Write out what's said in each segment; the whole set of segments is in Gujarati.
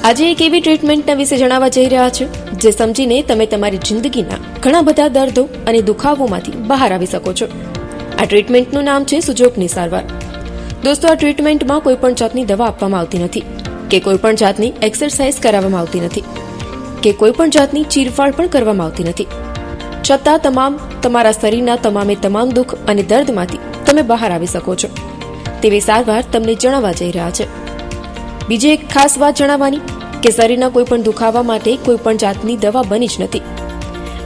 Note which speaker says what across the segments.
Speaker 1: આજે એક એવી ટ્રીટમેન્ટના વિશે જણાવવા જઈ રહ્યા છે જે સમજીને તમે તમારી જિંદગીના ઘણા બધા દર્દો અને દુખાવોમાંથી બહાર આવી શકો છો. આ ટ્રીટમેન્ટનું નામ છે સુજોગની સારવાર. દોસ્તો, આ ટ્રીટમેન્ટમાં કોઈ પણ જાતની દવા આપવામાં આવતી નથી કે કોઈ પણ જાતની એક્સરસાઇઝ કરાવવામાં આવતી નથી કે કોઈ પણ જાતની ચીરફાડ પણ કરવામાં આવતી નથી. છતાં તમારા શરીરના તમામ દુઃખ અને દર્દમાંથી તમે બહાર આવી શકો છો તેવી સારવાર તમને જણાવવા જઈ રહ્યા છે. બીજી એક ખાસ વાત જણાવવાની કે શરીરના કોઈ પણ દુખાવા માટે કોઈ પણ જાતની દવા બની જ નથી.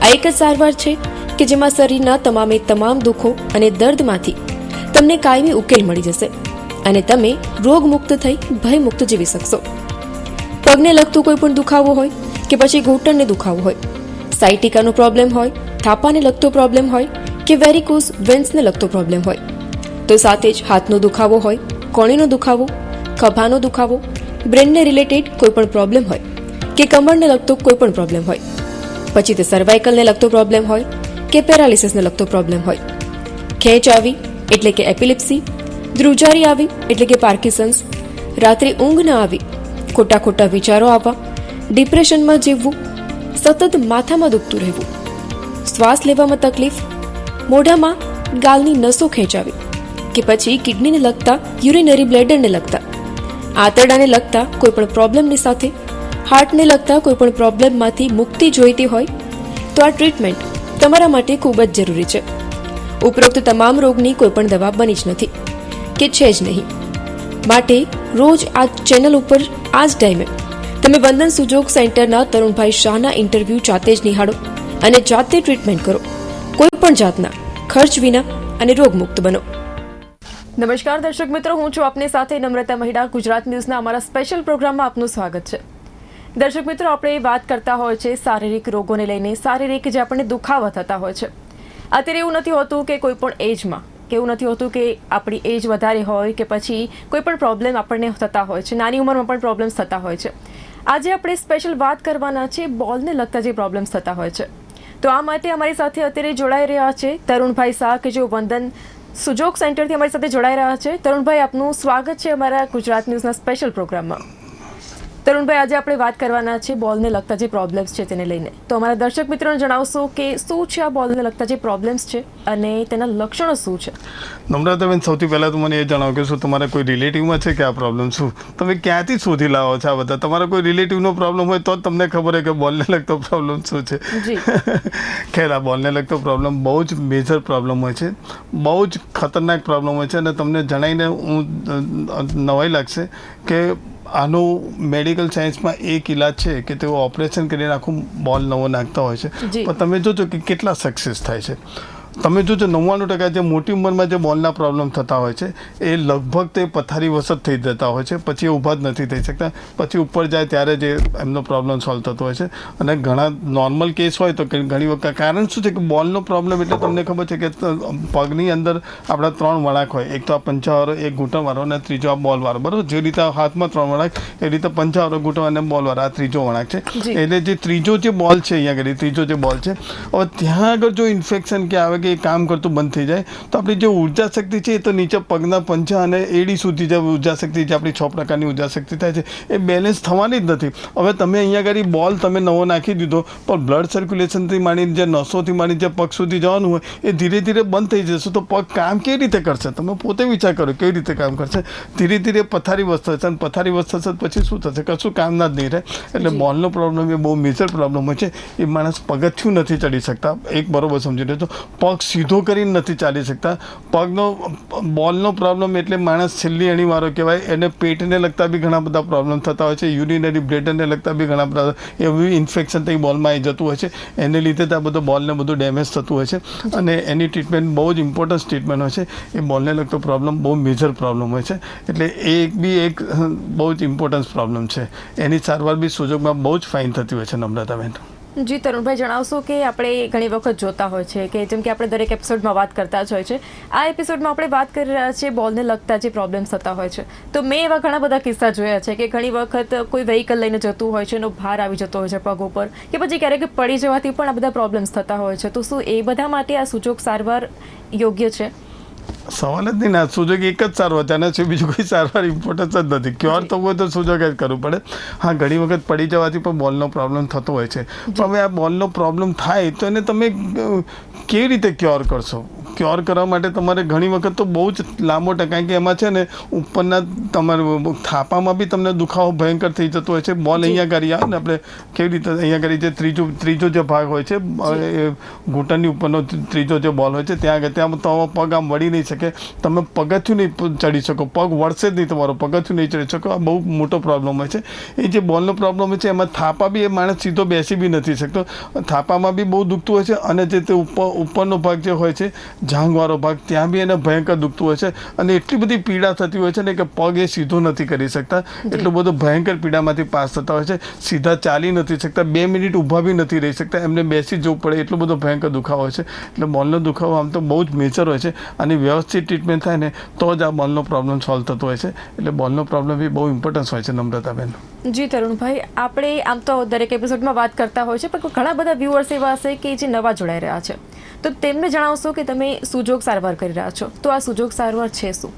Speaker 1: આ એક જ સારવાર છે કે જેમાં શરીરના તમામ દુઃખો અને દર્દમાંથી તમને કાયમી ઉકેલ મળી જશે અને તમે રોગમુક્ત થઈ ભયમુક્ત જીવી શકશો. પગને લગતું કોઈ પણ દુખાવો હોય કે પછી ઘૂંટણને દુખાવો હોય, સાયટિકાનો પ્રોબ્લેમ હોય, થાપાને લગતો પ્રોબ્લેમ હોય કે વેરિકોઝ વેન્સને લગતો પ્રોબ્લેમ હોય, તો સાથે જ હાથનો દુખાવો હોય, કોણીનો દુખાવો, ખભાનો દુખાવો, બ્રેનને રિલેટેડ કોઈ પણ પ્રોબ્લેમ હોય કે કમરને લગતો કોઈ પણ પ્રોબ્લેમ હોય, પછી તે સર્વાઇકલને લગતો પ્રોબ્લેમ હોય કે પેરાલિસિસને લગતો પ્રોબ્લેમ હોય, ખેંચ આવી એટલે કે એપિલિપ્સી, ધ્રુજારી આવી એટલે કે પાર્કિન્સન્સ, રાત્રે ઊંઘ ન આવી, ખોટા વિચારો આવવા, ડિપ્રેશનમાં જીવવું, સતત માથામાં દુખતું રહેવું, શ્વાસ લેવામાં તકલીફ, મોઢામાં ગાલની નસો ખેંચાવી કે પછી કિડનીને લગતા યુરિનરી બ્લેડરને લગતા, આંતરડાને લગતા કોઈ પણ પ્રોબ્લેમની સાથે હાર્ટને લગતા કોઈ પણ પ્રોબ્લેમમાંથી મુક્તિ જોઈતી હોય તો આ ટ્રીટમેન્ટ તમારા માટે ખૂબ જ જરૂરી છે. ઉપરોક્ત તમામ રોગની કોઈ પણ દવા બની જ નથી કે છે જ નહીં. માટે રોજ આ ચેનલ ઉપર આ જ ટાઈમે તમે વંદન સુજોગ સેન્ટરના તરુણભાઈ શાહના ઇન્ટરવ્યૂ જાતે જ નિહાળો અને જાતે ટ્રીટમેન્ટ કરો. કોઈ પણ જાતના ખર્ચ વિના અને રોગમુક્ત બનો. નમસ્કાર દર્શક મિત્રો, હું છું આપની સાથે નમ્રતા મહિડા. ગુજરાત ન્યૂઝના અમારા સ્પેશિયલ પ્રોગ્રામમાં આપનું સ્વાગત છે. દર્શક મિત્રો, આપણે વાત કરતા હોય છે શારીરિક રોગોને લઈને, શારીરિક જે આપણને દુખાવા થતા હોય છે. અત્યારે એવું નથી હોતું કે કોઈ પણ એજમાં કે એવું નથી હોતું કે આપણી એજ વધારે હોય કે પછી કોઈ પણ પ્રોબ્લેમ આપણને થતા હોય છે, નાની ઉંમરમાં પણ પ્રોબ્લેમ્સ થતા હોય છે. આજે આપણે સ્પેશિયલ વાત કરવાના છે બોલને લગતા જે પ્રોબ્લેમ્સ થતા હોય છે. તો આ માટે અમારી સાથે અત્યારે જોડાઈ રહ્યા છે તરુણભાઈ શાહ કે જેઓ વંદન સુજોગ સેન્ટરથી અમારી સાથે જોડાઈ રહ્યા છે. તરુણભાઈ, આપનું સ્વાગત છે અમારા ગુજરાત ન્યૂઝના સ્પેશિયલ પ્રોગ્રામમાં. તરુણભાઈ, આજે આપણે વાત કરવાના છે બોલને લગતા જે પ્રોબ્લેમ્સ છે તેને લઈને. તો અમારા દર્શક મિત્રોને જણાવશો કે શું છે આ બોલને લગતા જે પ્રોબ્લેમ્સ છે અને તેના લક્ષણો શું છે?
Speaker 2: નમ્રતાબેન, સૌથી પહેલાં તો મને એ જણાવો કે શું તમારા કોઈ રિલેટિવમાં છે કે આ પ્રોબ્લેમ? શું તમે ક્યાંથી શોધી લાવો છો આ બધા? તમારા કોઈ રિલેટિવનો પ્રોબ્લેમ હોય તો જ તમને ખબર હોય કે બોલને લગતો પ્રોબ્લેમ શું છે. ખેર, આ બોલને લગતો પ્રોબ્લેમ બહુ જ મેજર પ્રોબ્લેમ હોય છે, બહુ જ ખતરનાક પ્રોબ્લેમ હોય છે અને તમને જણાવીને નવાઈ લાગશે કે આનું મેડિકલ સાયન્સમાં એક ઇલાજ છે કે તેઓ ઓપરેશન કરીને આખું બોલ નવો નાખતા હોય છે. પણ તમે જોજો કે કેટલા સક્સેસ થાય છે. તમે જોજો 99% જે મોટી ઉંમરમાં જે બોલના પ્રોબ્લેમ થતા હોય છે એ લગભગ તે પથારી વસત થઈ જતા હોય છે, પછી એ ઊભા જ નથી થઈ શકતા. પછી ઉપર જાય ત્યારે જે એમનો પ્રોબ્લેમ સોલ્વ થતો હોય છે. અને ઘણા નોર્મલ કેસ હોય તો ઘણી વખત કારણ શું છે કે બોલનો પ્રોબ્લેમ એટલે તમને ખબર છે કે પગની અંદર આપણા 3 વળાંક હોય, એક તો આ પંચાવાળો, એક ઘૂંટણવાળો અને ત્રીજો આ બોલવાળો. બરાબર? જે રીતે હાથમાં 3 વળાંક એ રીતે પંચાવાળો, ઘૂંટણ અને બોલવાળો આ ત્રીજો વળાંક છે. એટલે જે ત્રીજો જે બોલ છે અહીંયા આગળ, ત્રીજો જે બોલ છે, હવે ત્યાં આગળ જો ઇન્ફેક્શન કે આવે કે એ કામ કરતું બંધ થઈ જાય તો આપણી જે ઉર્જા શક્તિ છે એ તો નીચે પગના પંજા અને એડી સુધી જે ઉર્જા શક્તિ જે આપણી 6 પ્રકારની ઉર્જા શક્તિ થાય છે એ બેલેન્સ થવાની જ નથી. હવે તમે અહીંયા આગળ બોલ તમે નવો નાખી દીધો પણ બ્લડ સર્ક્યુલેશનથી માંડીને જે નસોથી માંડીને જે પગ સુધી જવાનું હોય એ ધીરે ધીરે બંધ થઈ જશે તો પગ કામ કેવી રીતે કરશે? તમે પોતે વિચાર કરો કેવી રીતે કામ કરશે. ધીરે ધીરે પથારી વસ્ત થશે અને પથારી વસ્ત થશે પછી શું થશે? કશું કામના જ નહીં રહે. એટલે બોલનો પ્રોબ્લેમ એ બહુ મેજર પ્રોબ્લેમ હોય છે. એ માણસ પગથિયું નથી ચડી શકતા. એક બરોબર સમજી લેજો. પગ સીધો કરીને નથી ચાલી શકતા. પગનો બોલનો પ્રોબ્લેમ એટલે માણસ છેલ્લી અણીવાળો કહેવાય. એને પેટને લગતા બી ઘણા બધા પ્રોબ્લેમ થતા હોય છે, યુરિનરી બ્લેડરને લગતા બી ઘણા બધા એવી ઇન્ફેક્શન થઈ બોલમાં આવી જતું હોય છે. એને લીધે જ આ બધું બોલને બધું ડેમેજ થતું હોય છે અને એની ટ્રીટમેન્ટ બહુ જ ઇમ્પોર્ટન્ટ ટ્રીટમેન્ટ હોય છે. એ બોલને લગતો પ્રોબ્લેમ બહુ મેજર પ્રોબ્લેમ હોય છે. એટલે એ એક બહુ જ ઇમ્પોર્ટન્ટ પ્રોબ્લેમ છે. એની સારવાર બી સુજોગમાં બહુ જ ફાઇન થતી હોય છે. નમ્રતાબેન
Speaker 1: જી તરુણભાઈ, જણાવશો કે આપણે ઘણી વખત જોતા હોય છે કે જેમ કે આપણે દરેક એપિસોડમાં વાત કરતા જ હોય છે. આ એપિસોડમાં આપણે વાત કરી રહ્યા છીએ બોલને લગતા જે પ્રોબ્લેમ્સ થતા હોય છે. તો મેં એવા ઘણા બધા કિસ્સા જોયા છે કે ઘણી વખત કોઈ વ્હીકલ લઈને જતું હોય છે, એનો ભાર આવી જતો હોય છે પગ ઉપર, કે પછી ક્યારેક પડી જવાથી પણ આ બધા પ્રોબ્લેમ્સ થતા હોય છે. તો શું એ બધા માટે આ સૂચક સારવાર યોગ્ય છે?
Speaker 2: સવાલ જ નહીં ના, સુજોગ એક જ સારવાર છે, આના સિવાય બીજું કોઈ સારવાર ઇમ્પોર્ટન્સ જ નથી. ક્યોર થવું હોય તો સુજોગ જ કરવું પડે. હા, ઘણી વખત પડી જવાથી પણ બોલનો પ્રોબ્લેમ થતો હોય છે. પણ હવે આ બોલનો પ્રોબ્લેમ થાય તો એને તમે કેવી રીતે ક્યોર કરશો? ક્યોર કરવા માટે તમારે ઘણી વખત તો બહુ જ લાંબો ટાઈમ, કારણ કે એમાં છે ને ઉપરના તમારે થાપામાં બી તમને દુખાવો ભયંકર થઈ જતો હોય છે. બોલ અહીંયા કરી આવે ને, આપણે કેવી રીતે અહીંયા કરી જે ત્રીજો જે ભાગ હોય છે એ ઘૂંટણની ઉપરનો ત્રીજો જે બોલ હોય છે ત્યાં આગળ, ત્યાં તો પગ આમ વળી નહીં શકે, તમે પગથિયું નહીં ચડી શકો, પગ વળશે જ નહીં, તમારો પગથિયું નહીં ચડી શકો. આ બહુ મોટો પ્રોબ્લેમ હોય છે. એ જે બોલનો પ્રોબ્લેમ હોય છે એમાં થાપા બી એ માણસ સીધો બેસી બી નથી શકતો, થાપામાં બી બહુ દુખતું હોય છે. અને જે તે ઉપરનો ભાગ જે હોય છે, જાંઘવાળો ભાગ, ત્યાં બી એને ભયંકર દુખતું હોય છે. અને એટલી બધી પીડા થતી હોય છે ને કે પગ એ સીધો નથી કરી શકતા, એટલું બધું ભયંકર પીડામાંથી પાસ થતા હોય છે. સીધા ચાલી નથી શકતા, 2 મિનિટ ઊભા બી નથી રહી શકતા, એમને બેસી જવું પડે, એટલો બધો ભયંકર દુખાવો હોય છે. એટલે બોલનો દુખાવો આમ તો બહુ જ મેજર હોય છે. અને વ્યવસ્થિત ટ્રીટમેન્ટ થાય ને તો જ આ બોલનો પ્રોબ્લેમ સોલ્વ થતો હોય છે. એટલે બોલનો પ્રોબ્લેમ બી બહુ ઇમ્પોર્ટન્સ હોય છે, નમ્રતાબેન.
Speaker 1: જી તરુણભાઈ, આપણે આમ તો દરેક એપિસોડમાં વાત કરતા હોય છે, પણ ઘણા બધા વ્યુઅર્સ એવા હશે કે જે નવા જોડાઈ રહ્યા છે, તો તેમને જણાવશો કે તમે સુજોગ સારવાર કરી રહ્યા છો, તો આ સુજોગ સારવાર છે શું?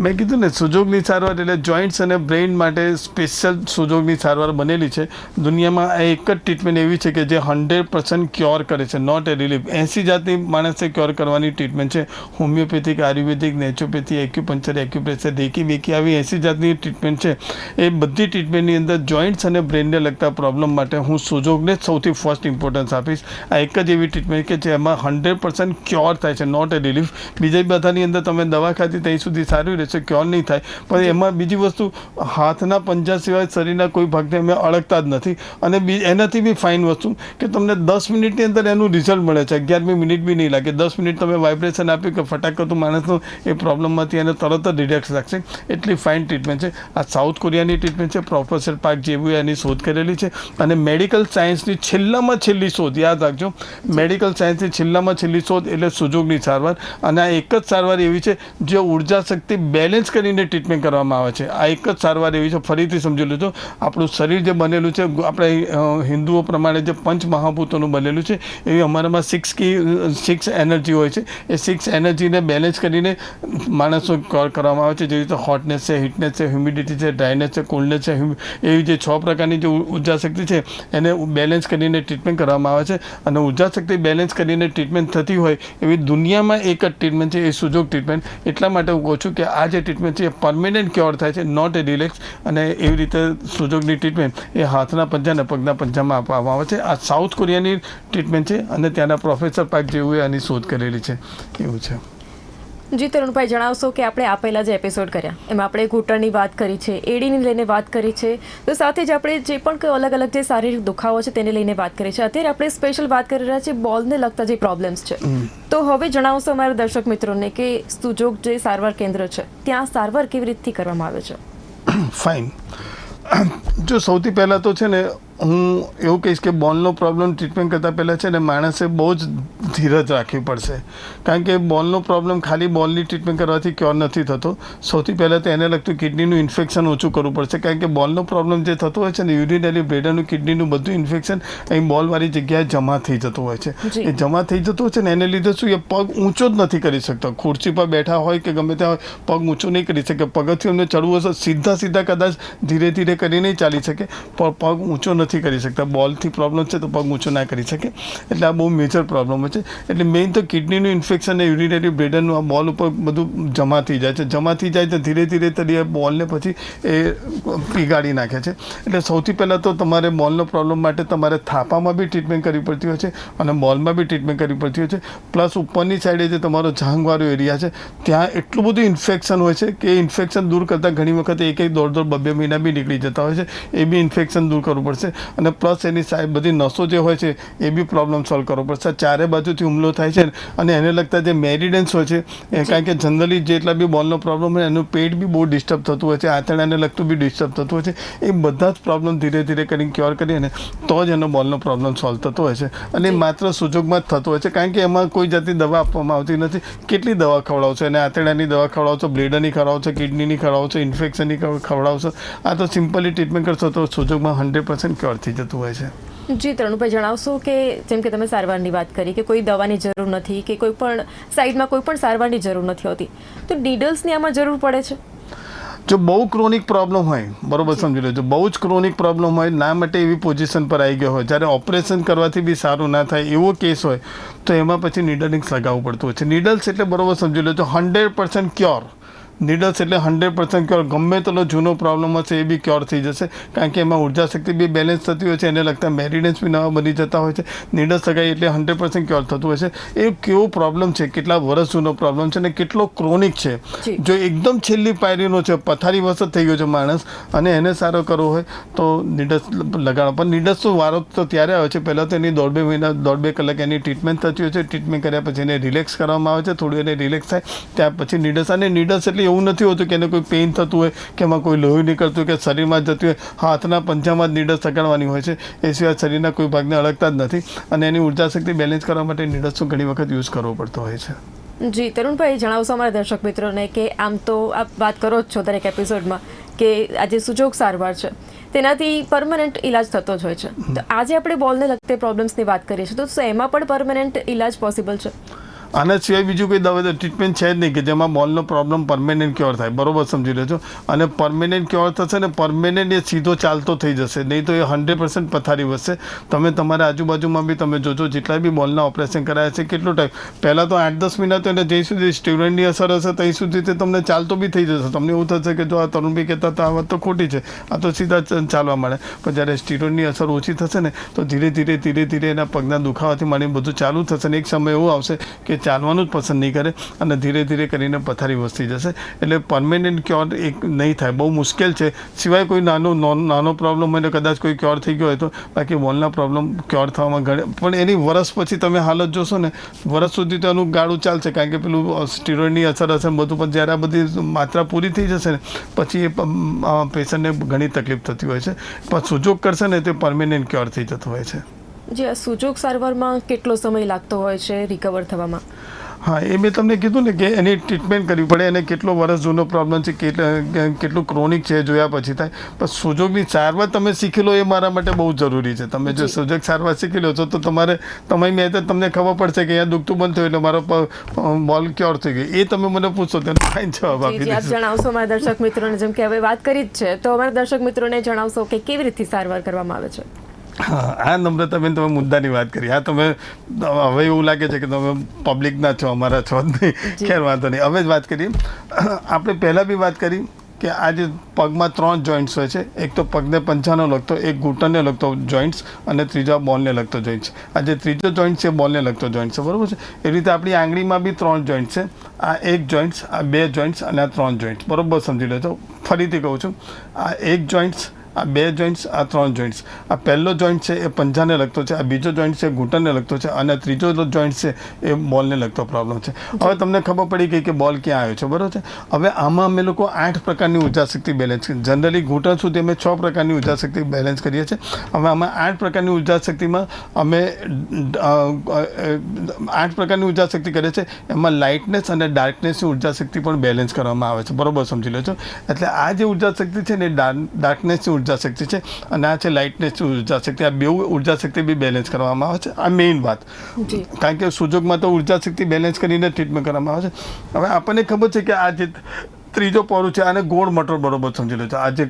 Speaker 2: મેં કીધું ને, સુજોગની સારવાર એટલે જોઈન્ટ્સ અને બ્રેઇન માટે સ્પેશિયલ સુજોગની સારવાર બનેલી છે. દુનિયામાં આ એક જ ટ્રીટમેન્ટ એવી છે કે જે 100% ક્યોર કરે છે, નોટ એ રિલીફ. 80 જાતની માણસે ક્યોર કરવાની ટ્રીટમેન્ટ છે. હોમિયોપેથિક, આયુર્વેદિક, નેચરોપેથી, એક્યુપંચર, એક્યુપ્રેશર, રેકી વેકી, આવી 80 જાતની ટ્રીટમેન્ટ છે. એ બધી ટ્રીટમેન્ટની અંદર જોઈન્ટ્સ અને બ્રેઇનને લગતા પ્રોબ્લેમ માટે હું સુજોગને જ સૌથી ફર્સ્ટ ઇમ્પોર્ટન્સ આપીશ. આ એક જ એવી ટ્રીટમેન્ટ કે જેમાં 100% ક્યોર થાય છે, નોટ એ રિલીફ. બીજા બધાની અંદર તમે દવા ખાધી ત્યાં સુધી સારું રહેશે, ક્યોર નહીં થાય. પણ એમાં બીજી વસ્તુ, હાથના પંજા સિવાય શરીરના કોઈ ભાગને અમે અડકતા જ નથી. અને એનાથી બી ફાઇન વસ્તુ કે તમને 10 મિનિટની અંદર એનું રિઝલ્ટ મળે છે, 11મી મિનિટ બી નહીં લાગે. 10 મિનિટ તમે વાઇબ્રેશન આપ્યું કે ફટાકતું માણસનું એ પ્રોબ્લેમમાંથી એને તરત જ રિલેક્સ રાખશે. એટલી ફાઇન ટ્રીટમેન્ટ છે. આ સાઉથ કોરિયાની ટ્રીટમેન્ટ છે. પ્રોફેસર પાર્ક જેવું એની શોધ કરેલી છે. અને મેડિકલ સાયન્સની છેલ્લામાં છેલ્લી શોધ, યાદ રાખજો, મેડિકલ સાયન્સની છેલ્લામાં છેલ્લી શોધ એટલે સુજોગની સારવાર. અને આ એક જ સારવાર એવી છે જે ઉર્જા શક્તિ બેલેન્સ કરીને ટ્રીટમેન્ટ કરવામાં આવે છે. આ એક જ સારવાર એવી છે, ફરીથી સમજી લેજો. આપણું શરીર જે બનેલું છે, આપણે હિન્દુઓ પ્રમાણે જે પંચ મહાભૂતોનું બનેલું છે, એવી અમારામાં 6 એનર્જી હોય છે. એ 6 એનર્જીને બેલેન્સ કરીને માણસો કરવામાં આવે છે. જેવી રીતે હોટનેસ છે, હીટનેસ છે, હ્યુમિડિટી છે, ડ્રાયનેસ છે, કોલ્ડનેસ છે, એવી જે 6 પ્રકારની જે ઉર્જા શક્તિ છે એને બેલેન્સ કરીને ટ્રીટમેન્ટ કરવામાં આવે છે. અને ઉર્જા શક્તિ બેલેન્સ કરીને ટ્રીટમેન્ટ થતી હોય એવી દુનિયામાં એક જ ટ્રીટમેન્ટ છે, એ સુજોગ ટ્રીટમેન્ટ. એટલા માટે હું કહું છું કે આ જે ટ્રીટમેન્ટ છે એ પરમેનન્ટ ક્યોર થાય છે, નોટ એ રિલેક્સ. અને એવી રીતે સુજોગની ટ્રીટમેન્ટ એ હાથના પંજા અને પગના પંજામાં આપવામાં આવે છે. આ સાઉથ કોરિયાની ટ્રીટમેન્ટ છે અને ત્યાંના પ્રોફેસર પાર્ક જેવું આની શોધ કરેલી છે, એવું છે.
Speaker 1: જી તરુણભાઈ, જણાવશો કે આપણે આ પહેલાં જે એપિસોડ કર્યા એમાં આપણે ઘૂંટણની વાત કરી છે, એડીને લઈને વાત કરી છે, તો સાથે જ આપણે જે પણ કોઈ અલગ અલગ જે શારીરિક દુખાવો છે તેને લઈને વાત કરી છે. અત્યારે આપણે સ્પેશિયલ વાત કરી રહ્યા છીએ બોલને લગતા જે પ્રોબ્લેમ્સ છે. તો હવે જણાવશો અમારા દર્શક મિત્રોને કે સુજોગ જે સારવાર કેન્દ્ર છે ત્યાં સારવાર કેવી રીતથી કરવામાં આવે છે?
Speaker 2: ફાઇન. જો સૌથી પહેલાં તો છે ને હું એવું કહીશ કે બોલનો પ્રોબ્લેમ ટ્રીટમેન્ટ કરતાં પહેલાં છે ને માણસે બહુ જ ધીરજ રાખવી પડશે. કારણ કે બોલનો પ્રોબ્લેમ ખાલી બોલની ટ્રીટમેન્ટ કરવાથી ક્યોર નથી થતો. સૌથી પહેલાં તો એને લગતું કિડનીનું ઇન્ફેક્શન ઓછું કરવું પડશે. કારણ કે બોલનો પ્રોબ્લેમ જે થતો હોય છે ને, યુરિનરી બ્લેડરનું, કિડનીનું બધું ઇન્ફેક્શન અહીં બોલવાળી જગ્યાએ જમા થઈ જતું હોય છે. એ જમા થઈ જતું હોય છે ને એને લીધે શું, એ પગ ઊંચો જ નથી કરી શકતો. ખુરશી પર બેઠા હોય કે ગમે ત્યાં હોય, પગ ઊંચો નહીં કરી શકે. પગથિયું એમને ચડવું હશે, સીધા કદાચ ધીરે ધીરે કરી નહીં ચાલી શકે, પણ પગ ઊંચો નથી કરી શકતા. બોલથી પ્રોબ્લેમ છે તો પગ ઊંચો ના કરી શકે. એટલે આ બહુ મેજર પ્રોબ્લેમ હોય છે. એટલે મેઇન તો કિડનીનું ઇન્ફેક્શન અને યુરિનરી બ્લેડરનું આ બોલ ઉપર બધું જમા થઈ જાય છે. જમા થઈ જાય તો ધીરે ધીરે તરીકે બોલને પછી એ પીગાડી નાખે છે. એટલે સૌથી પહેલાં તો તમારે બોલનો પ્રોબ્લેમ માટે તમારે થાપામાં બી ટ્રીટમેન્ટ કરવી પડતી હોય છે અને બોલમાં બી ટ્રીટમેન્ટ કરવી પડતી હોય છે. પ્લસ ઉપરની સાઈડે જે તમારો જાંઘવાળો એરિયા છે ત્યાં એટલું બધું ઇન્ફેક્શન હોય છે કે એ ઇન્ફેક્શન દૂર કરતાં ઘણી વખત એક દોઢ 2 મહિના બી નીકળી જતા હોય છે. એ બી ઇન્ફેક્શન દૂર કરવું પડશે. અને પ્લસ એની સાઈડ બધી નસો જે હોય છે એ બી પ્રોબ્લેમ સોલ્વ કરવો પડશે. ચારે બાજુથી હુમલો થાય છે અને એને લગતા જે મેરિડન્સ હોય છે, કારણ કે જનરલી જેટલા બી બોલનો પ્રોબ્લેમ હોય એનું પેટ બી બહુ ડિસ્ટર્બ થતું હોય છે, આંતરડાને લગતું બી ડિસ્ટર્બ થતું હોય છે. એ બધા જ પ્રોબ્લેમ ધીરે ધીરે કરીને ક્યોર કરીએ ને તો જ એનો બોલનો પ્રોબ્લેમ સોલ્વ થતો હોય છે. અને માત્ર સુજોગમાં જ થતો હોય છે, કારણ કે એમાં કોઈ જાતની દવા આપવામાં આવતી નથી. કેટલી દવા ખવડાવશો? અને આંતરડાની દવા ખવડાવશો, બ્લેડરની ખવડાવશો, કિડનીની ખવડાવશો, ઇન્ફેક્શનની ખવડાવશો. આ તો સિમ્પલી ટ્રીટમેન્ટ કરશો તો સુજોગમાં 100% ક્યોર થઈ જતું હોય છે.
Speaker 1: જી તરુણભાઈ, જણાવશો કે જેમ કે તમે સારવારની વાત કરી કે કોઈ દવાની જરૂર નથી કે કોઈ પણ સાઈડમાં કોઈ પણ સારવારની જરૂર નથી હોતી, તો નીડલ્સની આમાં જરૂર પડે છે?
Speaker 2: જો બહુ ક્રોનિક પ્રોબ્લેમ હોય, બરોબર સમજી લેજો, બહુ જ ક્રોનિક પ્રોબ્લેમ હોય, ના માટે એવી પોઝિશન પર આવી ગયો હોય જ્યારે ઓપરેશન કરવાથી બી સારું ના થાય એવો કેસ હોય તો એમાં પછી નીડલિંગ્સ લગાવવું પડતું હોય છે. નીડલ્સ એટલે બરોબર સમજી લેજો 100% ક્યોર. નીડલ્સ એટલે 100% ક્યોર. ગમે તેટલો જૂનો પ્રોબ્લેમ હશે એ બી ક્યોર થઈ જશે, કારણ કે એમાં ઉર્જા શક્તિ બી બેલેન્સ થતી હોય છે, એને લગતા મેરિડન્સ બી નવા બની જતા હોય છે. નીડલ્સ લગાવી એટલે 100% ક્યોર થતું હોય છે. એ કેવો પ્રોબ્લેમ છે, કેટલા વર્ષ જૂનો પ્રોબ્લેમ છે અને કેટલો ક્રોનિક છે. જો એકદમ છેલ્લી પાયરીનો છે, પથારી વસત થઈ ગયો છે માણસ અને એને સારો કરવો હોય તો નીડલ્સ લગાડો. પણ નીડલ્સ તો વારો તો ત્યારે આવે છે, પહેલાં તો એની 1.5 મહિના 1.5 કલાક એની ટ્રીટમેન્ટ થતી હોય છે. ટ્રીટમેન્ટ કર્યા પછી એને રિલેક્સ કરવામાં આવે છે, થોડું એને રિલેક્સ થાય ત્યાર પછી નીડલ્સ. અને નીડલ્સ એટલે એવું નથી હોતું કે એને કોઈ પેઇન થતું હોય કે એમાં કોઈ લોહી નીકળતું હોય કે શરીરમાં જતું હોય. હાથના પંજામાં જ નીડલ્સ લગાડવાની હોય છે, એ સિવાય શરીરના કોઈ ભાગને અડકતા જ નથી. અને એની ઉર્જા શક્તિ બેલેન્સ કરવા માટે નીડલ્સનો ઘણી વખત યુઝ કરવો પડતો હોય છે.
Speaker 1: જી તરુણભાઈ, જણાવશો અમારા દર્શક મિત્રોને કે આમ તો આપ વાત કરો જ છો દરેક એપિસોડમાં કે આજે સુજોગ સારવાર છે તેનાથી પરમનન્ટ ઇલાજ થતો જ હોય છે, તો આજે આપણે બોલને લગતે પ્રોબ્લેમ્સની વાત કરીએ છીએ, તો એમાં પણ પરમનન્ટ ઇલાજ પોસિબલ છે?
Speaker 2: આના સિવાય બીજું કોઈ દવા ટ્રીટમેન્ટ છે જ નહીં કે જેમાં બોલનો પ્રોબ્લેમ પરમેનન્ટ ક્યોર થાય, બરોબર સમજી લેજો. અને પરમેનન્ટ ક્યોર થશે ને પરમેનન્ટ એ સીધો ચાલતો થઈ જશે, નહીં તો એ 100% પથારી વધશે. તમે તમારા આજુબાજુમાં બી તમે જોજો જેટલા બી બોલના ઓપરેશન કરાયા છે કેટલો ટાઈમ, પહેલાં તો 8-10 મહિના તો એને જ્યાં સુધી સ્ટીરોઇડની અસર હશે ત્યાં સુધી તે તમને ચાલતો બી થઈ જશે. તમને એવું થશે કે જો આ તરુણભાઈ કહેતા હતા આ વાત તો ખોટી છે, આ તો સીધા ચાલવા માંડે. પણ જ્યારે સ્ટીરોઇડની અસર ઓછી થશે ને તો ધીરે ધીરે એના પગના દુખાવાથી માંડીને બધું ચાલુ થશે ને એક સમય એવો આવશે કે ચાલવાનું જ પસંદ નહીં કરે અને ધીરે ધીરે કરીને પથારી વધતી જશે. એટલે પરમેનન્ટ ક્યોર એક નહીં થાય, બહુ મુશ્કેલ છે. સિવાય કોઈ નાનો પ્રોબ્લેમ હોય તો કદાચ કોઈ ક્યોર થઈ ગયો હોય તો, બાકી બોલના પ્રોબ્લેમ ક્યોર થવામાં પણ એની વરસ પછી તમે હાલત જોશો ને, વરસ સુધી તો એનું ગાળું ચાલશે, કારણ કે પેલું સ્ટીરોઇડની અસર હશે બધું. પણ જ્યારે આ બધી માત્રા પૂરી થઈ જશે ને પછી એ પેશન્ટને ઘણી તકલીફ થતી હોય છે. પણ સુજોગ કરશે ને તે પરમેનન્ટ ક્યોર થઈ જતો હોય છે.
Speaker 1: જે આ સુજોગ સારવારમાં કેટલો સમય લાગતો હોય છે રિકવર થવામાં?
Speaker 2: હા, એ મેં તમને કીધું ને કે એની ટ્રીટમેન્ટ કરવી પડે, એને કેટલો વર્ષ જૂનો પ્રોબ્લેમ છે, કેટલું ક્રોનિક છે જોયા પછી થાય. પણ સુજોગની સારવાર તમે શીખી લો એ મારા માટે બહુ જરૂરી છે. તમે જો સુજોગ સારવાર શીખી લો છો તો તમારી મેં તમને ખબર પડશે કે અહીંયા દુખતું બંધ થયું એટલે મારો બોલ ક્યોર થઈ ગયો. એ તમે મને પૂછો તેનો ફાઇન જવાબ આપી દઈશ.
Speaker 1: આપ જણાવશો અમારા દર્શક મિત્રોને, જેમ કે હવે વાત કરી જ છે તો અમારા દર્શક મિત્રોને જણાવશો કે કેવી રીતે સારવાર કરવામાં આવે છે?
Speaker 2: હા, આ નમ્રતાબેન તમે મુદ્દાની વાત કરી. હા, તમે હવે એવું લાગે છે કે તમે પબ્લિકના છો, અમારા છો જ નહીં. ખેર વાંધો નહીં, હવે જ વાત કરીએ. આપણે પહેલાં બી વાત કરી કે આ જે પગમાં 3 જોઈન્ટ્સ હોય છે, એક તો પગને પંજાનો લગતો, એક ઘૂંટણને લગતો જોઈન્ટ્સ અને ત્રીજો બોલને લગતો જોઈન્ટ્સ. આ જે ત્રીજો જોઈન્ટ છે બોલને લગતો જોઈન્ટ છે, બરાબર છે. એ રીતે આપણી આંગળીમાં બી 3 જોઈન્ટ છે. આ 1 જોઈન્ટ્સ, આ 2 જોઈન્ટ્સ અને આ 3 જોઈન્ટ્સ, બરાબર સમજી લેજો. ફરીથી કહું છું, આ 1 જોઈન્ટ્સ, આ 2 જોઈન્ટ્સ, આ 3 જોઈન્ટ્સ. આ પહેલો જોઈન્ટ છે એ પંજાને લગતો છે, આ બીજો જોઈન્ટ છે ઘૂંટણને લગતો છે અને ત્રીજો જોઈન્ટ છે એ બોલને લગતો પ્રોબ્લેમ છે. હવે તમને ખબર પડી ગઈ કે બોલ ક્યાં આવ્યો છે, બરાબર છે. હવે આમાં અમે લોકો 8 પ્રકારની ઉર્જા શક્તિ બેલેન્સ કરી. જનરલી ઘૂંટણ સુધી અમે 6 પ્રકારની ઉર્જા શક્તિ બેલેન્સ કરીએ છીએ. હવે આમાં 8 પ્રકારની ઉર્જા શક્તિમાં અમે 8 પ્રકારની ઉર્જા શક્તિ કરીએ છીએ. એમાં લાઇટનેસ અને ડાર્કનેસની ઉર્જા શક્તિ પણ બેલેન્સ કરવામાં આવે છે, બરાબર સમજી લેજો. એટલે આ જે ઉર્જા શક્તિ છે ને ડાર્કનેસની ઉર્જા શક્તિ છે અને આ છે લાઇટનેસ ઉર્જા શક્તિ. આ બે ઉર્જા શક્તિ બી બેલેન્સ કરવામાં આવે છે. આ મેઇન વાત, કારણ કે સુજોગમાં તો ઉર્જા શક્તિ બેલેન્સ કરીને ટ્રીટમેન્ટ કરવામાં આવે છે. હવે આપણને ખબર છે કે આ જે ત્રીજો પોરું છે આને ગોળ મટર, બરોબર સમજી લો છો. આ જે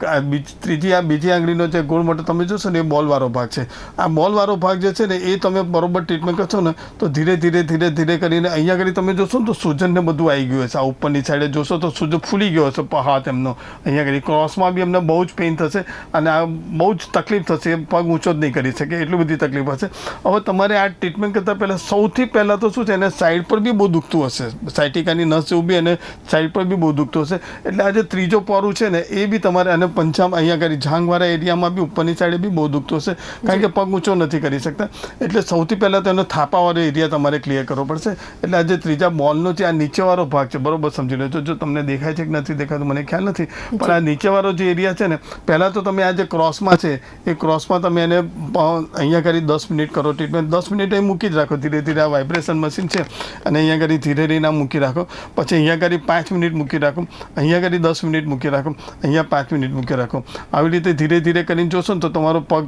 Speaker 2: બીજી આંગળીનો જે ગોળ મટર તમે જોશો ને એ બોલવાળો ભાગ છે. આ બોલવાળો ભાગ જે છે ને એ તમે બરોબર ટ્રીટમેન્ટ કરશો ને તો ધીરે ધીરે કરીને અહીંયા આગળ તમે જોશો ને તો સૂજનને બધું આવી ગયું હશે. આ ઉપરની સાઈડે જોશો તો સૂજન ફૂલી ગયો હશે હાથ એમનો. અહીંયા આગળ ક્રોસમાં બી એમને બહુ જ પેઇન થશે અને આ બહુ જ તકલીફ થશે. પગ ઊંચો જ નહીં કરી શકે, એટલી બધી તકલીફ હશે. હવે તમારે આ ટ્રીટમેન્ટ કરતાં પહેલાં સૌથી પહેલાં તો શું છે, એને સાઈડ પર બી બહુ દુખતું હશે. સાયટિકાની નસ જેવું બી એને સાઈડ પર બી બહુ દુખતું હશે. એટલે આ જે ત્રીજો પોરું છે ને એ બી તમારે અને પંચામ અહીંયા આગળ જાંઘવાળા એરિયામાં બી ઉપરની સાઈડે બી બહુ દુખતું હશે, કારણ કે પગ ઊંચો નથી કરી શકતા. એટલે સૌથી પહેલાં તો એનો થાપાવાળો એરિયા તમારે ક્લિયર કરવો પડશે. એટલે આ જે ત્રીજા બોલનો છે આ નીચેવાળો ભાગ છે, બરોબર સમજી લેજો. જો તમને દેખાય છે કે નથી દેખાતું મને ખ્યાલ નથી, પણ આ નીચેવાળો જે એરિયા છે ને, પહેલાં તો તમે આ જે ક્રોસમાં છે એ ક્રોસમાં તમે એને અહીંયા કરી 10 મિનિટ કરો ટ્રીટમેન્ટ. 10 મિનિટ એ મૂકી જ રાખો. ધીરે ધીરે આ વાઇબ્રેશન મશીન છે અને અહીંયા કરી ધીરે રહીને મૂકી રાખો. પછી અહીંયા કરી 5 મિનિટ મૂકી રાખો. અહીંયા આગળ 10 મિનિટ મૂકી રાખો, અહીંયા 5 મિનિટ મૂકી રાખો. આવી રીતે ધીરે ધીરે કરીને જોશો ને તો તમારો પગ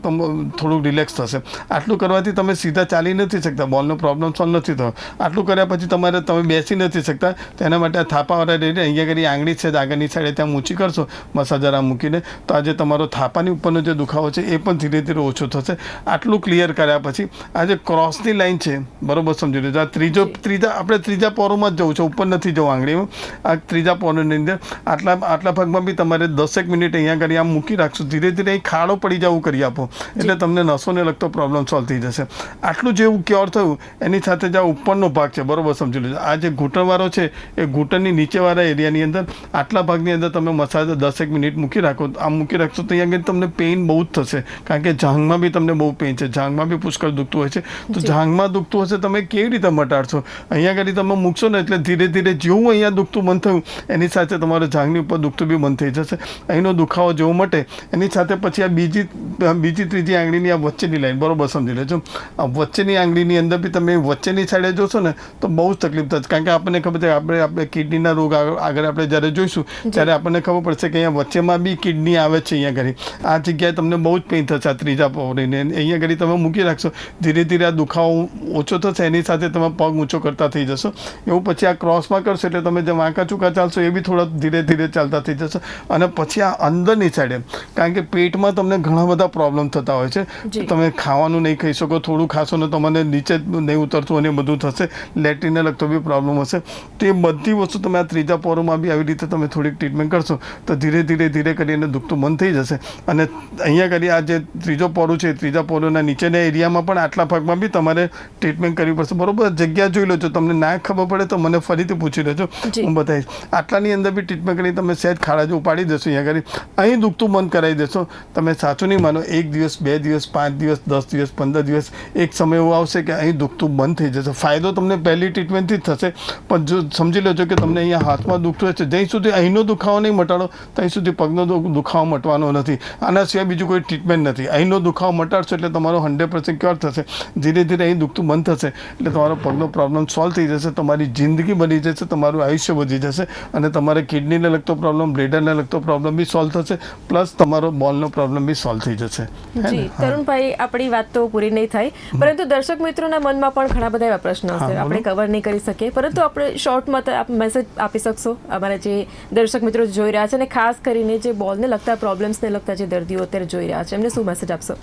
Speaker 2: થોડુંક રિલેક્સ થશે. આટલું કરવાથી તમે સીધા ચાલી નથી શકતા, બોલનો પ્રોબ્લેમ સોલ્વ નથી થયો. આટલું કર્યા પછી તમે બેસી નથી શકતા, તેના માટે આ થાપાવાળા રહીને અહીંયા આગળ આંગળી છે આગળની સાઈડે ત્યાં ઊંચી કરશો મસાજર આ મૂકીને, તો આજે તમારો થાપાની ઉપરનો જે દુખાવો છે એ પણ ધીરે ધીરે ઓછો થશે. આટલું ક્લિયર કર્યા પછી આ જે ક્રોસની લાઈન છે, બરોબર સમજી લેજો. આ ત્રીજા પોરોમાં જ જવું છે, ઉપર નથી જવું આંગળીમાં. આ ત્રીજા પોરોની અંદર આટલા ભાગમાં બી તમારે 10 મિનિટ અહીંયા આગળ આમ મૂકી રાખશો. ધીરે ધીરે અહીં ખાડો પડી જવું કરી આપો એટલે તમને નસોને લગતો પ્રોબ્લેમ સોલ્વ થઈ જશે. આટલું જેવું ક્યોર થયું એની સાથે જે ઉપરનો ભાગ છે, બરોબર સમજી લેજો. આ જે ઘૂંટણવાળો છે એ ઘૂંટણની નીચેવાળા એરિયાની અંદર આટલા ભાગની અંદર તમે મસાજ 10 મિનિટ મૂકી રાખો. આમ મૂકી રાખશો તો અહીંયા આગળ તમને પેઇન બહુ જ થશે, કારણ કે જાંઘમાં બી તમને બહુ પેઇન છે, જાંઘમાં બી પુષ્કળ દુખતું હોય છે. તો જાંઘમાં દુખતું હશે તમે કેવી રીતે મટાડશો? અહીંયા આગળ તમે મૂકશો ને એટલે ધીરે ધીરે જેવું અહીંયા દુખતું બંધ થયું એની સાથે તમારે જાંઘની ઉપર દુખતું બી બંધ થઈ જશે. અહીંનો દુખાવો જેવો મટે એની સાથે પછી આ બીજી ત્રીજી આંગળીની આ વચ્ચેની લાઈન, બરોબર સમજી લેજો. આ વચ્ચેની આંગળીની અંદર બી તમે વચ્ચેની સાઈડે જોશો ને તો બહુ જ તકલીફ થશે, કારણ કે આપણને ખબર છે આપણે કિડનીના રોગ આગળ આપણે જ્યારે જોઈશું ત્યારે આપણને ખબર પડશે કે અહીંયા વચ્ચેમાં બી કિડની આવે છે. અહીંયા ઘડી આ જગ્યાએ તમને બહુ જ પેઇન થશે. આ ત્રીજા પોરીને અહીંયા ઘડી તમે મૂકી રાખશો, ધીરે ધીરે આ દુખાવો ઓછો થશે, એની સાથે તમે પગ ઊંચો કરતા થઈ જશો. એવું પછી આ ક્રોસમાં કરશો એટલે તમે જે વાંકા ચૂકા ચાલશો એ બી થોડા ધીરે ધીરે ચાલતા થઈ જશો. અને પછી આ અંદરની સાઈડે, કારણ કે પેટમાં તમને ઘણા બધા પ્રોબ્લેમ થતા હોય છે. તમે ખાવાનું નહીં ખાઈ શકો, થોડું ખાશો ને તમને નીચે નહીં ઉતરતું અને બધું થશે, લેટ્રિનને લગતો બી પ્રોબ્લેમ હશે. તો એ બધી વસ્તુ તમે આ ત્રીજા પોરોમાં બી આવી રીતે તમે થોડીક ટ્રીટમેન્ટ કરશો તો ધીરે ધીરે કરીને દુખતું બંધ થઈ જશે. અને અહીંયા કરી આ જે ત્રીજો પોરું છે, ત્રીજા પોરોના નીચેના એરિયામાં પણ આટલા ભાગમાં બી તમારે ટ્રીટમેન્ટ કરવી પડશે. બરોબર, જગ્યા જોઈ લેજો. તમને ના ખબર પડે તો મને ફરીથી પૂછી લેજો, હું બતાવીશ. આટલાની અંદર બી ટ્રીટમેન્ટ કરી તમે સહેજ ખાડા જો ઉપાડી દેશો, અહીંયા કરી અહીં દુખતું બંધ કરાવી દેશો. તમે સાચું નહીં માનો, 1 દિવસ 2 દિવસ 5 દિવસ 10 દિવસ 15 દિવસ એક સમય એવો આવશે કે અહીં દુખતું બંધ થઈ જશે. ફાયદો તમને પહેલી ટ્રીટમેન્ટથી જ થશે. પણ જો સમજી લેજો કે તમને અહીંયા હાથમાં દુખતું હોય છે, જ્યાં સુધી અહીંનો દુખાવો નહીં મટાડો ત્યાં સુધી પગનો દુખાવો મટવાનો નથી. આના સિવાય બીજું કોઈ ટ્રીટમેન્ટ નથી. અહીંનો દુખાવો મટાડશો એટલે તમારો 100% ક્યોર થશે. ધીરે ધીરે અહીં દુખતું બંધ થશે એટલે તમારો પગનો પ્રોબ્લેમ સોલ્વ થઈ જશે, તમારી જિંદગી બની જશે, તમારું આયુષ્ય વધી જશે અને તમારે કિડનીને લગતો પ્રોબ્લેમ, બ્લેડરને લગતો પ્રોબ્લેમ બી સોલ્વ થશે, પ્લસ તમારો બોલનો પ્રોબ્લેમ બી સોલ્વ થઈ જશે.
Speaker 1: જી તરુણભાઈ, આપણી વાત તો પૂરી નહીં થાય, પરંતુ દર્શક મિત્રોના મનમાં પણ ઘણા બધા એવા પ્રશ્નો હશે, આપણે કવર નહીં કરી શકીએ, પરંતુ આપણે શોર્ટમાં આપ મેસેજ આપી શકશો અમારા જે દર્શક મિત્રો જોઈ રહ્યા છે અને ખાસ કરીને જે બોલને લગતા પ્રોબ્લેમ્સને લગતા જે દર્દીઓ અત્યારે જોઈ રહ્યા છે, એમને શું મેસેજ આપશો?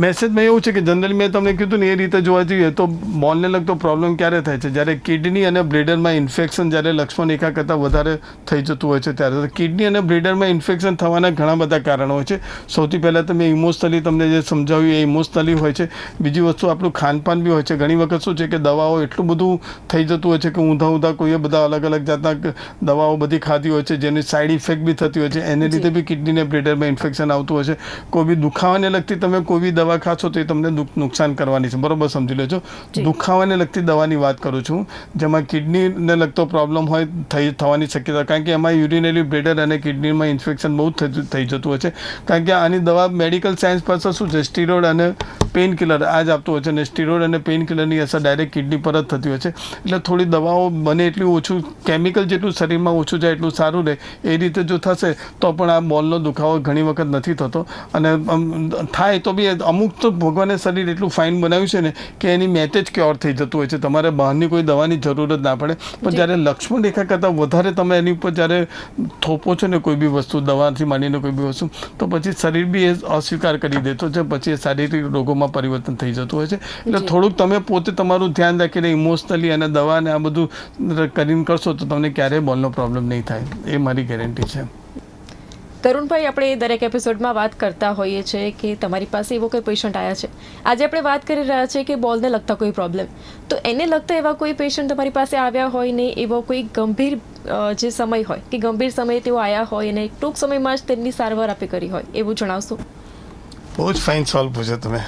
Speaker 2: મેસેજમાં એવું છે કે જનરલી મેં તમને કીધું ને એ રીતે જોવા જઈએ તો બોલને લગતો પ્રોબ્લેમ ક્યારે થાય છે? જ્યારે કિડની અને બ્લેડરમાં ઇન્ફેક્શન જ્યારે લક્ષ્મણ રેખા કરતાં વધારે થઈ જતું હોય છે ત્યારે. કિડની અને બ્લેડરમાં ઇન્ફેક્શન થવાના ઘણા બધા કારણો હોય છે. સૌથી પહેલાં તમે ઇમોશનલી તમને જે સમજાવ્યું એ ઇમોશનલી હોય છે. બીજી વસ્તુ આપણું ખાનપાન બી હોય છે. ઘણી વખત શું છે કે દવાઓ એટલું બધું થઈ જતું હોય છે કે ઊંધા કોઈએ બધા અલગ અલગ જાતના દવાઓ બધી ખાધી હોય છે જેની સાઈડ ઇફેક્ટ બી થતી હોય છે, એને લીધે બી કિડનીને બ્લેડરમાં ઇન્ફેક્શન આવતું હોય છે. કોઈ બી દુખાવાને લગતી તમે કોઈ બી દવા ખાશો તો એ તમને નુકસાન કરવાની છે, બરોબર સમજી લેજો. દુખાવાને લગતી દવાની વાત કરું છું, જેમાં કિડનીને લગતો પ્રોબ્લેમ હોય થવાની શક્યતા, કારણ કે એમાં યુરિનરી બ્લેડર અને કિડનીમાં ઇન્ફેક્શન બહુ થઈ જતું હોય છે. કારણ કે આની દવા મેડિકલ સાયન્સ પાસે શું છે, સ્ટીરોઇડ અને પેઇન કિલર આ જ આપતું હોય છે, અને સ્ટીરોઇડ અને પેઇન કિલરની અસર ડાયરેક્ટ કિડની પર જ થતી હોય છે. એટલે થોડી દવાઓ બને એટલું ઓછું, કેમિકલ જેટલું શરીરમાં ઓછું જાય એટલું સારું રહે એ રીતે જો થશે તો પણ આ બોલનો દુખાવો ઘણી વખત નથી થતો. અને થાય તો બી અમુક તો ભગવાને શરીર એટલું ફાઇન બનાવ્યું છે ને કે એની મેચ જ ક્યોર થઈ જતું હોય છે, તમારે બહારની કોઈ દવાની જરૂર જ ના પડે. પણ જ્યારે લક્ષ્મણ રેખા કરતાં વધારે તમે એની ઉપર જ્યારે થોપો છો ને કોઈ બી વસ્તુ, દવાથી માંડીને કોઈ બી વસ્તુ, તો પછી શરીર બી એ અસ્વીકાર કરી દેતો છે, પછી એ શારીરિક રોગોમાં પરિવર્તન થઈ જતું હોય છે. એટલે થોડુંક તમે પોતે તમારું ધ્યાન રાખીને ઇમોશનલી અને દવા ને આ બધું કરીને કરશો તો તમને ક્યારેય બોલનો પ્રોબ્લેમ નહીં થાય, એ મારી ગેરંટી છે.
Speaker 1: તરુણભાઈ, આપણે દરેક એપિસોડમાં વાત કરતા હોઈએ છીએ કે તમારી પાસે એવો કોઈ પેશન્ટ આવ્યા છે, આજે આપણે વાત કરી રહ્યા છીએ કે બોલને લગતા કોઈ પ્રોબ્લેમ, તો એને લગતા એવા કોઈ પેશન્ટ તમારી પાસે આવ્યા હોય ને એવો કોઈ ગંભીર જે સમય હોય કે ગંભીર સમયે તેઓ આવ્યા હોય અને ટૂંક સમયમાં જ તેમની સારવાર આપે કરી હોય એવું જણાવશો?
Speaker 2: બહુ જ ફાઇન સવાલ પૂછ્યો તમે.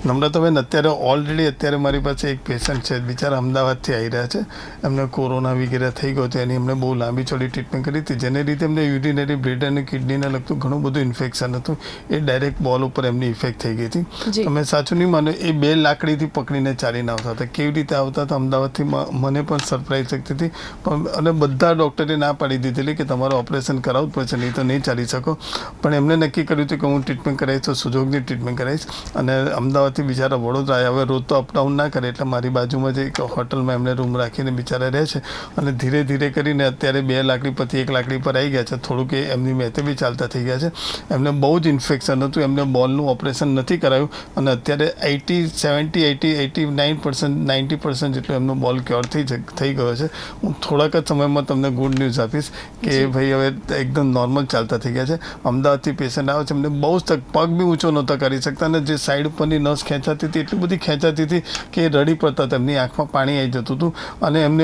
Speaker 2: નમ્રતાબેન, અત્યારે મારી પાસે એક પેશન્ટ છે, બિચારા અમદાવાદથી આવી રહ્યા છે. એમને કોરોના વગેરે થઈ ગયો છે, એની એમને બહુ લાંબી ચોડી ટ્રીટમેન્ટ કરી હતી, જેને લીધે એમને યુરિનરી બ્લેડ અને કિડનીને લગતું ઘણું બધું ઇન્ફેક્શન હતું. એ ડાયરેક્ટ બોલ ઉપર એમની ઇફેક્ટ થઈ ગઈ હતી. તમે સાચું નહીં માનો, એ 2 લાકડીથી પકડીને ચાલીને આવતા હતા. કેવી રીતે આવતા હતા અમદાવાદથી મને પણ સરપ્રાઈઝ શકતી હતી. પણ અને બધા ડૉક્ટરે ના પાડી દીધેલી કે તમારે ઓપરેશન કરાવવું જ પડશે, નહીં તો નહીં ચાલી શકો. પણ એમને નક્કી કર્યું હતું કે હું ટ્રીટમેન્ટ કરાવીશ તો સુજોગની ટ્રીટમેન્ટ કરાવીશ. અને અમદાવાદથી બિચારા વડોદરા આવ્યા. હવે રોજ તો અપડાઉન ના કરે, એટલે મારી બાજુમાં જે એક હોટલમાં એમને રૂમ રાખીને બિચારા રહે છે. અને ધીરે ધીરે કરીને અત્યારે 2 લાકડી પરથી 1 લાકડી પર આવી ગયા છે. થોડુંક એમની મેથે બી ચાલતા થઈ ગયા છે. એમને બહુ જ ઇન્ફેક્શન હતું, એમને બોલનું ઓપરેશન નથી કરાયું. અને અત્યારે 90% જેટલો એમનો બોલ ક્યોર થઈ ગયો છે. હું થોડાક જ સમયમાં તમને ગુડ ન્યૂઝ આપીશ કે ભાઈ હવે એકદમ નોર્મલ ચાલતા થઈ ગયા છે. અમદાવાદથી પેશન્ટ આવે છે, એમને બહુ જ પગ બી ઊંચો નહોતા કરી શકતા. અને જે સાઈડ ઉપરની નસ ખેંચાતી હતી, એટલી બધી ખેંચાતી હતી કે એ રડી પડતા હતા. એમની આંખમાં પાણી આવી જતું હતું. અને એમને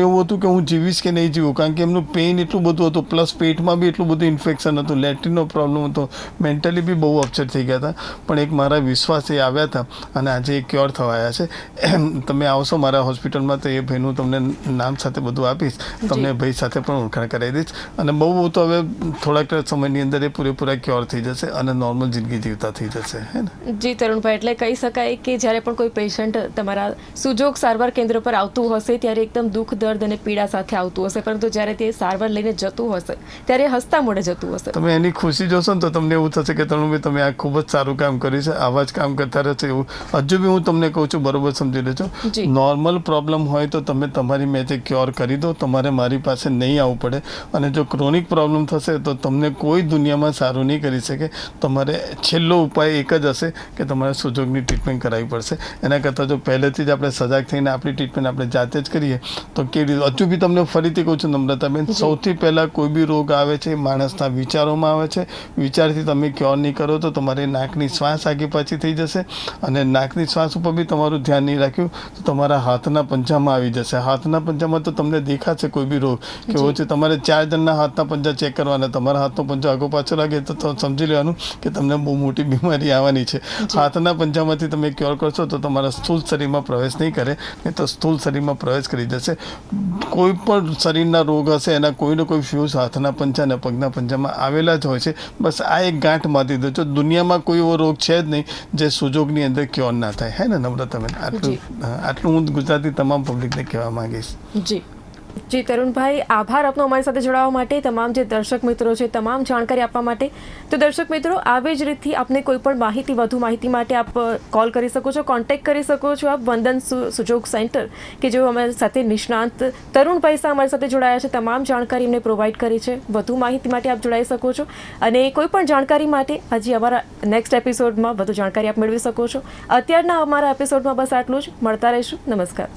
Speaker 2: એવું હતું કે હું જીવીશ કે નહીં જીવું, કારણ કે એમનું પેઇન એટલું બધું હતું, પ્લસ પેટમાં બી એટલું બધું ઇન્ફેક્શન હતું, લેટ્રિનનો પ્રોબ્લેમ હતો, મેન્ટલી બી બહુ અપસેટ થઈ ગયા હતા. પણ એક મારા વિશ્વાસ એ આવ્યા હતા અને આજે એ ક્યોર થવાયા છે. તમે આવશો મારા હોસ્પિટલમાં તો એ ભાઈનું તમને નામ સાથે બધું આપીશ, તમને ભાઈ સાથે પણ ઓળખાણ કરાવી દઈશ. અને બહુ તો હવે થોડાક સમયની અંદર એ પૂરેપૂરા ક્યોર થઈ જશે અને નોર્મલ જિંદગી જીવતા થઈ જશે. હે ને?
Speaker 1: જી તરુણભાઈ, એટલે કહી શકાય કે જ્યારે પણ કોઈ પેશન્ટ તમારા સુજોગ સારવાર કેન્દ્ર પર આવતું હશે ત્યારે એકદમ દુઃખ, દર્દ અને પીડા સાથે આવતું હશે, પરંતુ જ્યારે તે સારવાર લઈને જતું હશે ત્યારે હસતા મોઢે જતું હશે.
Speaker 2: તમે એની ખુશી જોશો ને તો તમને એવું થશે કે તરુણભાઈ તમે આ ખૂબ જ સારું કામ કર્યું છે, આવા જ કામ કરતા રહેશો. એવું હજુ બી હું તમને કહું છું, બરોબર સમજી લેજો. નોર્મલ પ્રોબ્લેમ હોય તો તમે તમારી મેચે ક્યોર કરી દો, તમારે મારી પાસે નહીં આવવું પડે. અને જો ક્રોનિક પ્રોબ્લેમ થશે તો તમને કોઈ દુનિયામાં સારું નહીં કરી શકે. તમારે છેલ્લો ઉપાય એક જ હશે કે તમારે સુજોગની ટ્રીટમેન્ટ કરાવવી પડશે. એના કરતાં જો પહેલેથી જ આપણે સજાગ થઈને આપણી ટ્રીટમેન્ટ આપણે જાતે જ કરીએ તો કેવી રીતે. હજુ બી તમને ફરીથી કહું છું નમ્રતાબેન, સૌથી પહેલાં કોઈ બી રોગ આવે છે માણસના વિચારોમાં આવે છે. વિચારથી તમે ક્યોર નહીં કરો તો તમારી નાકની શ્વાસ આગે પાછી થઈ જશે. અને નાકની શ્વાસ ઉપર બી તમારું ધ્યાન નહીં રાખ્યું તો તમારા હાથના પંજામાં આવી જશે. હાથના પંજામાં તો તમને દેખાશે કોઈ બી રોગ કેવો છે. તમારે 4 જણના હાથના પંજા ચેક કરવાના, તમારા હાથનો પંજો આગો પાછો લાગે તો સમજી લેવાનું કે તમને બહુ મોટી બીમારી આવવાની છે. હાથના પંજામાંથી તમે ક્યોર કરશો તો તમારા સ્થૂળ શરીરમાં પ્રવેશ નહીં કરે, નહીં તો સ્થૂળ શરીરમાં પ્રવેશ કરી જશે. કોઈ પણ શરીરના રોગ હશે એના કોઈને કોઈ ફ્યુઝ હાથના પંજા અને પગના પંજામાં આવેલા જ હોય છે. બસ આ એક ગાંઠ મારી દો. દુનિયામાં કોઈ એવો રોગ છે જ નહીં જે સુજોગની અંદર ક્યોર ના થાય. હે ને નમ્રતાબેન? આટલું હું ગુજરાતી તમામ પબ્લિકને કહેવા માંગીશ.
Speaker 1: જી તરુણભાઈ, આભાર આપનો અમારી સાથે જોડાવા માટે, તમામ જે દર્શક મિત્રો છે તમામ જાણકારી આપવા માટે. તો દર્શક મિત્રો, આવી જ રીતથી આપને કોઈ પણ વધુ માહિતી માટે આપ કોલ કરી શકો છો, કોન્ટેક્ટ કરી શકો છો આપ વંદન સુજોગ સેન્ટર કે જેઓ અમારી સાથે નિષ્ણાંત તરુણભાઈ શાહ અમારી સાથે જોડાયા છે, તમામ જાણકારી એમને પ્રોવાઈડ કરી છે. વધુ માહિતી માટે આપ જોડાઈ શકો છો અને કોઈ પણ જાણકારી માટે હજી અમારા નેક્સ્ટ એપિસોડમાં વધુ જાણકારી આપ મેળવી શકો છો. અત્યારના અમારા એપિસોડમાં બસ આટલું જ. મળતા રહીશું. નમસ્કાર.